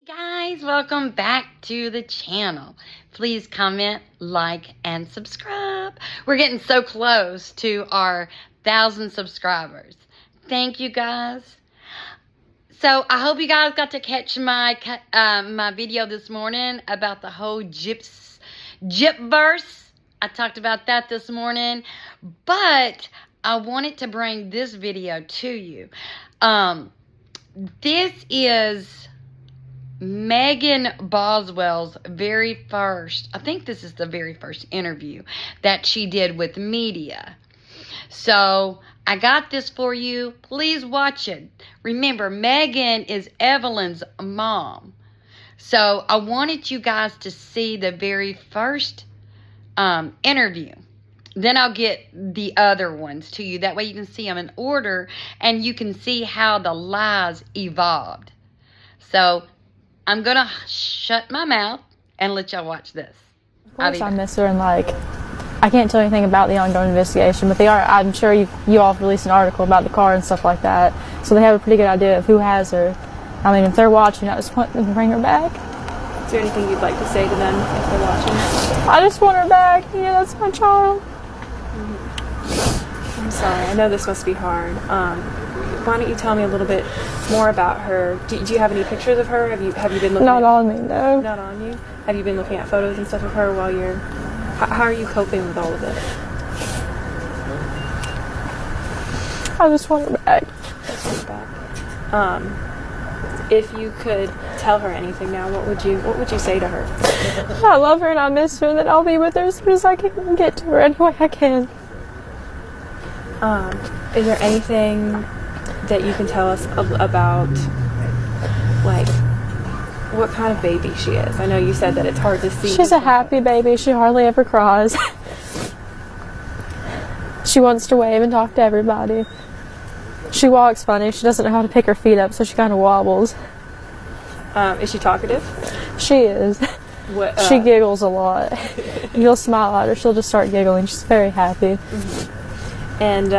Guys, welcome back to the channel. Please comment, like, and subscribe. We're getting so close to our 1,000 subscribers. Thank you, guys. So I hope you guys got to catch my video this morning about the whole Gyp verse. I talked about that this morning, but I wanted to bring this video to you. This is Megan Boswell's very first, I think this is the very first interview that she did with media. So I got this for you. Please watch it. Remember, Megan is Evelyn's mom. So I wanted you guys to see the very first interview. Then I'll get the other ones to you. That way you can see them in order and you can see how the lies evolved. So I'm going to shut my mouth and let y'all watch this. Of course I miss her, and I can't tell anything about the ongoing investigation, but I'm sure you all released an article about the car and stuff like that, so they have a pretty good idea of who has her. I mean, if they're watching, I just want them to bring her back. Is there anything you'd like to say to them if they're watching? I just want her back. Yeah, that's my child. I'm sorry. I know this must be hard. Why don't you tell me a little bit more about her? Do you have any pictures of her? Have you been looking? Not on me, no. Not on you. Have you been looking at photos and stuff of her while you're? How are you coping with all of this? I just want her back. Just back. If you could tell her anything now, what would you say to her? I love her and I miss her, and that I'll be with her as soon as I can get to her any way I can. Is there anything that you can tell us about, like, what kind of baby she is? I know you said that it's hard to see. She's a happy baby. She hardly ever cries. She wants to wave and talk to everybody. She walks funny. She doesn't know how to pick her feet up, so she kind of wobbles. Is she talkative? She is. What, she giggles a lot. You'll smile at her, she'll just start giggling. She's very happy. Mm-hmm. And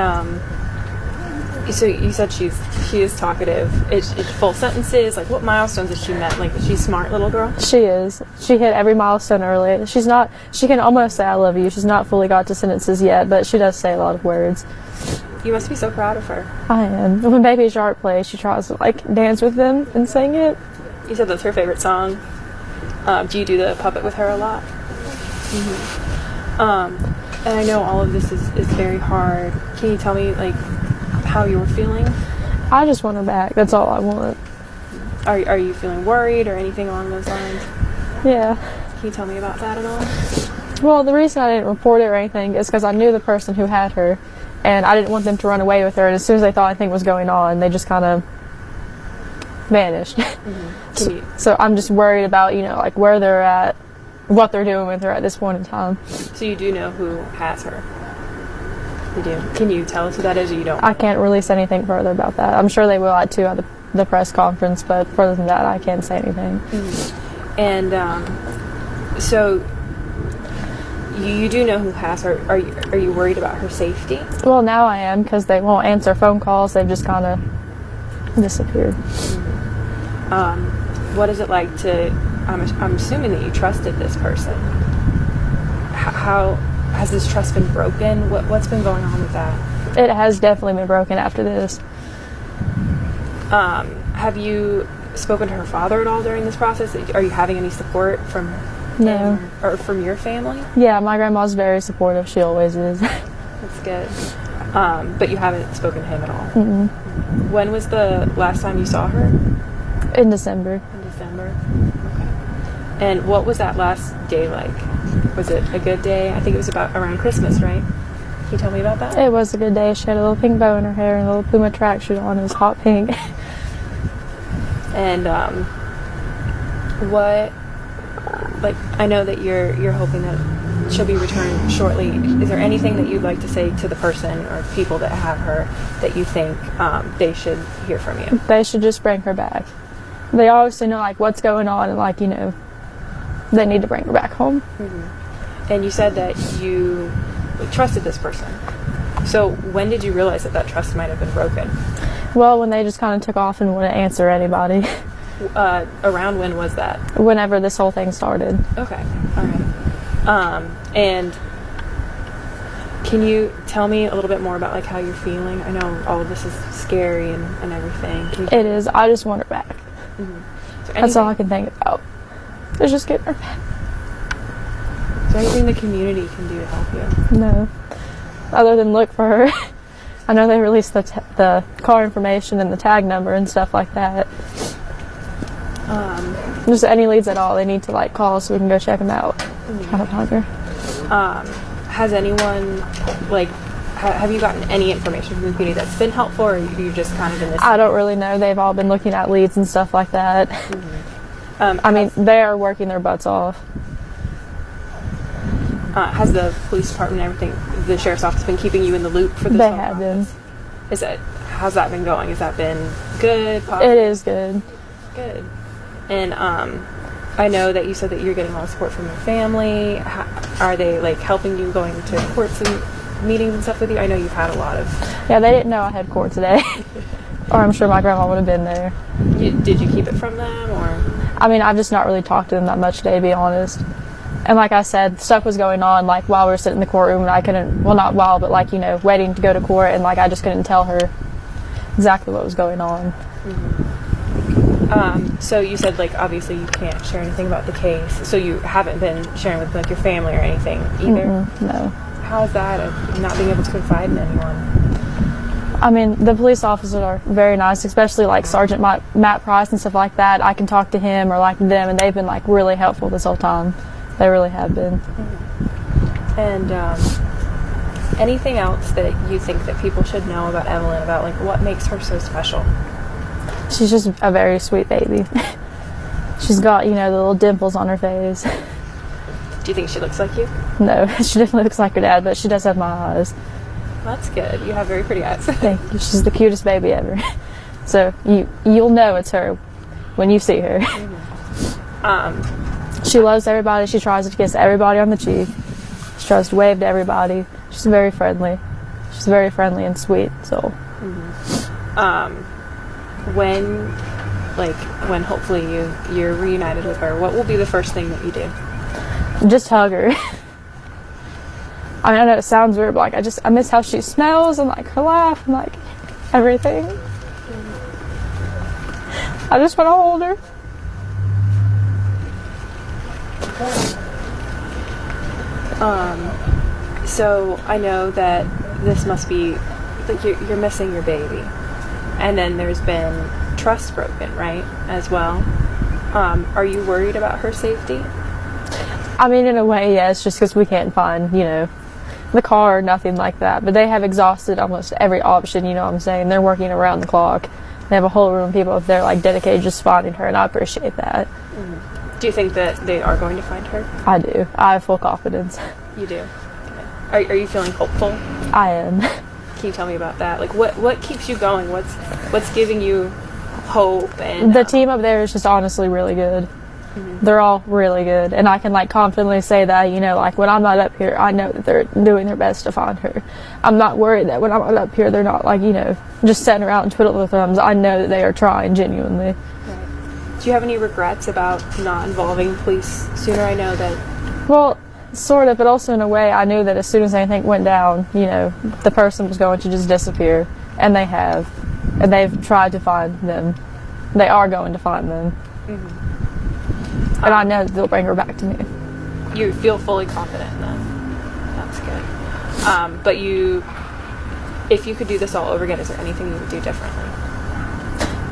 so you said she is talkative. It's full sentences. Like, what milestones has she met? Like, is she a smart little girl? She is. She hit every milestone early. She can almost say I love you. She's not fully got to sentences yet, but she does say a lot of words. You must be so proud of her. I am. When Baby Shark plays, she tries to dance with them and sing it. You said that's her favorite song. Do you do the puppet with her a lot? Mm-hmm. And I know all of this is very hard. Can you tell me, how you're feeling? I just want her back. That's all I want. Are you feeling worried or anything along those lines? Yeah. Can you tell me about that at all? Well, the reason I didn't report it or anything is because I knew the person who had her, and I didn't want them to run away with her. And as soon as they thought anything was going on, they just kind of vanished. Mm-hmm. So I'm just worried about, where they're at, what they're doing with her at this point in time. So you do know who has her? You do. Can you tell us who that is, or you don't? I can't release anything further about that. I'm sure they will at the press conference, but further than that, I can't say anything. Mm-hmm. And so you do know who has her. Are you worried about her safety? Well, now I am, because they won't answer phone calls. They've just kind of disappeared. Mm-hmm. What is it like to? I'm assuming that you trusted this person. How has this trust been broken? What's been going on with that? It has definitely been broken after this. Have you spoken to her father at all during this process? Are you having any support from No. him or from your family? Yeah, my grandma's very supportive. She always is. That's good. But you haven't spoken to him at all? Mm-mm. When was the last time you saw her? In December. In December? Okay. And what was that last day like? Was it a good day? I think it was around Christmas, right? Can you tell me about that? It was a good day. She had a little pink bow in her hair and a little Puma tracksuit on. It was hot pink. And I know that you're hoping that she'll be returned shortly. Is there anything that you'd like to say to the person or people that have her that you think they should hear from you? They should just bring her back. They obviously know what's going on, and they need to bring her back home. Mm-hmm. And you said that you trusted this person. So when did you realize that trust might have been broken? Well, when they just kind of took off and wouldn't answer anybody. Around when was that? Whenever this whole thing started. Okay, all right. And can you tell me a little bit more about like how you're feeling? I know all of this is scary and everything. It is. I just want her back. Mm-hmm. That's all I can think about. Is just getting her back. Is there anything the community can do to help you? No. Other than look for her. I know they released the car information and the tag number and stuff like that. Just any leads at all, they need to like call so we can go check them out. Try to find her. Has anyone like have you gotten any information from the community that's been helpful, or you just kind of in this? I don't really know. They've all been looking at leads and stuff like that. Mm-hmm. I mean, they are working their butts off. Has the police department and everything, the sheriff's office, been keeping you in the loop for this? They have been. How's that been going? Has that been good? Positive? It is good. Good. And I know that you said that you're getting a lot of support from your family. Are they like helping you going to courts and meetings and stuff with you? I know you've had a lot of. Yeah, they didn't know I had court today, or I'm sure my grandma would have been there. Did you keep it from them, or? I mean, I've just not really talked to them that much today, to be honest. And like I said, stuff was going on like while we were sitting in the courtroom, and I couldn't. Well, not while, but like waiting to go to court, and like I just couldn't tell her exactly what was going on. Mm-hmm. So you said, like, obviously you can't share anything about the case, so you haven't been sharing with, like, your family or anything either? No. How is that, not being able to confide in anyone? I mean, the police officers are very nice, especially, like, Sergeant Matt Price and stuff like that. I can talk to him or, like, them, and they've been, like, really helpful this whole time. They really have been. Mm-hmm. And anything else that you think that people should know about Evelyn, about, like, what makes her so special? She's just a very sweet baby. She's got, the little dimples on her face. Do you think she looks like you? No, she definitely looks like her dad, but she does have my eyes. That's good. You have very pretty eyes. Thank you. She's the cutest baby ever. So you'll know it's her when you see her. Mm-hmm. She loves everybody. She tries to kiss everybody on the cheek. She tries to wave to everybody. She's very friendly. She's very friendly and sweet. So. Mm-hmm. When hopefully you're reunited with her, what will be the first thing that you do? Just hug her. I mean, I know it sounds weird, but like I miss how she smells and like her laugh and like everything. I just want to hold her. So I know that this must be like you're missing your baby. And then there's been trust broken, right, as well. Are you worried about her safety? I mean, in a way, yes, just because we can't find, the car or nothing like that. But they have exhausted almost every option, you know what I'm saying? They're working around the clock. They have a whole room of people if they're, like, dedicated just finding her, and I appreciate that. Mm-hmm. Do you think that they are going to find her? I do. I have full confidence. You do? Okay. Are you feeling hopeful? I am. Can you tell me about that? Like, what keeps you going? What's giving you hope? And the team up there is just honestly really good. Mm-hmm. They're all really good, and I can like confidently say that like when I'm not up here, I know that they're doing their best to find her. I'm not worried that when I'm not up here, they're not like just sitting around and twiddling their thumbs. I know that they are trying genuinely. Right. Do you have any regrets about not involving police sooner? I know that. Well, sort of, but also in a way, I knew that as soon as anything went down, the person was going to just disappear, and they have, and they've tried to find them. They are going to find them. Mm-hmm. And I know they'll bring her back to me. You feel fully confident in that. That's good. But if you could do this all over again, is there anything you would do differently?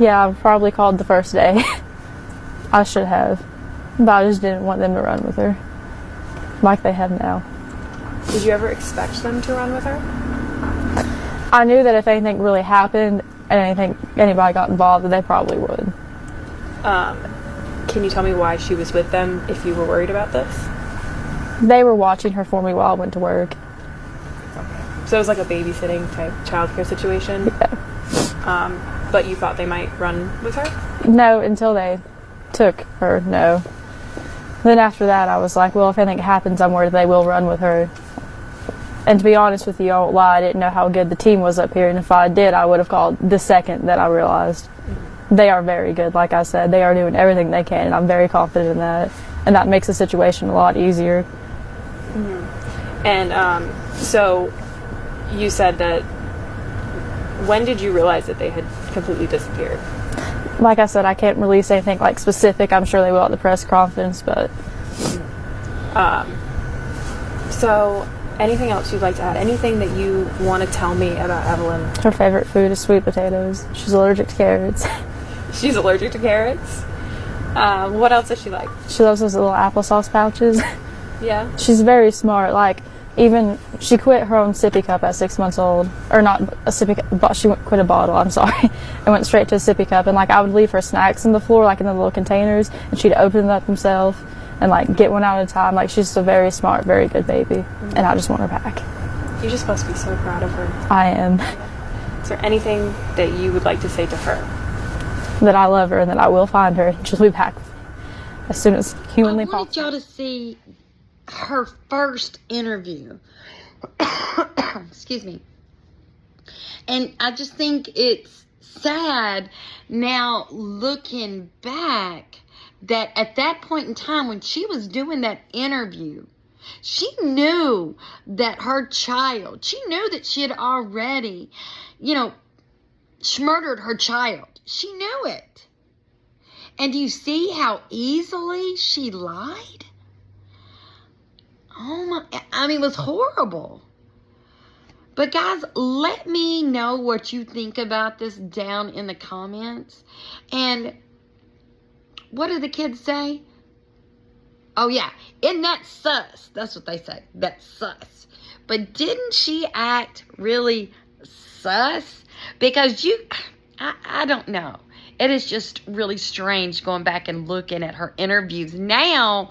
Yeah, I probably called the first day. I should have. But I just didn't want them to run with her. Like they have now. Did you ever expect them to run with her? I knew that if anything really happened and anybody got involved, that they probably would. Can you tell me why she was with them if you were worried about this? They were watching her for me while I went to work. Okay. So it was like a babysitting type childcare situation? Yeah. But you thought they might run with her? No, until they took her, no. Then after that, I was like, well, if anything happens, I'm worried they will run with her. And to be honest with you, I won't lie, I didn't know how good the team was up here, and if I did, I would have called the second that I realized. They are very good, like I said. They are doing everything they can, and I'm very confident in that. And that makes the situation a lot easier. Mm-hmm. And so you said that, when did you realize that they had completely disappeared? Like I said, I can't release anything like specific. I'm sure they will at the press conference, but... So, anything else you'd like to add? Anything that you want to tell me about Evelyn? Her favorite food is sweet potatoes. She's allergic to carrots. She's allergic to carrots? What else does she like? She loves those little applesauce pouches. Yeah? She's very smart. Like, even she quit her own sippy cup at 6 months old. Or not a sippy cup, but she quit a bottle, I'm sorry. And went straight to a sippy cup. And, like, I would leave her snacks on the floor, like in the little containers. And she'd open them up herself and, like, get one out at a time. Like, she's a very smart, very good baby. Mm-hmm. And I just want her back. You just must be so proud of her. I am. Is there anything that you would like to say to her? That I love her and that I will find her. She'll be back as soon as humanly possible. I wanted y'all to see her first interview. Excuse me. And I just think it's sad now looking back that at that point in time when she was doing that interview, she knew that her child, she knew that she had already, murdered her child. She knew it. And do you see how easily she lied? Oh my, it was horrible. But guys, let me know what you think about this down in the comments. And what do the kids say? Oh yeah, isn't that sus? That's what they say. That's sus. But didn't she act really sus? Because I don't know. It is just really strange going back and looking at her interviews now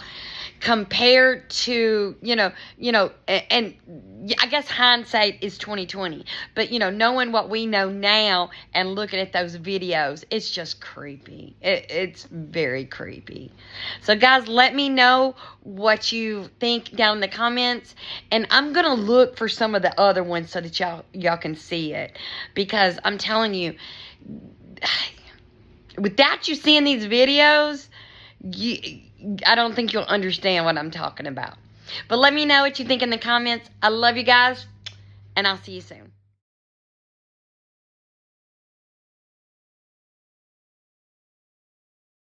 compared to, and I guess hindsight is 2020. But, knowing what we know now and looking at those videos, it's just creepy. It's very creepy. So, guys, let me know what you think down in the comments. And I'm going to look for some of the other ones so that y'all can see it. Because I'm telling you, without you seeing these videos, I don't think you'll understand what I'm talking about. But let me know what you think in the comments. I love you guys, and I'll see you soon.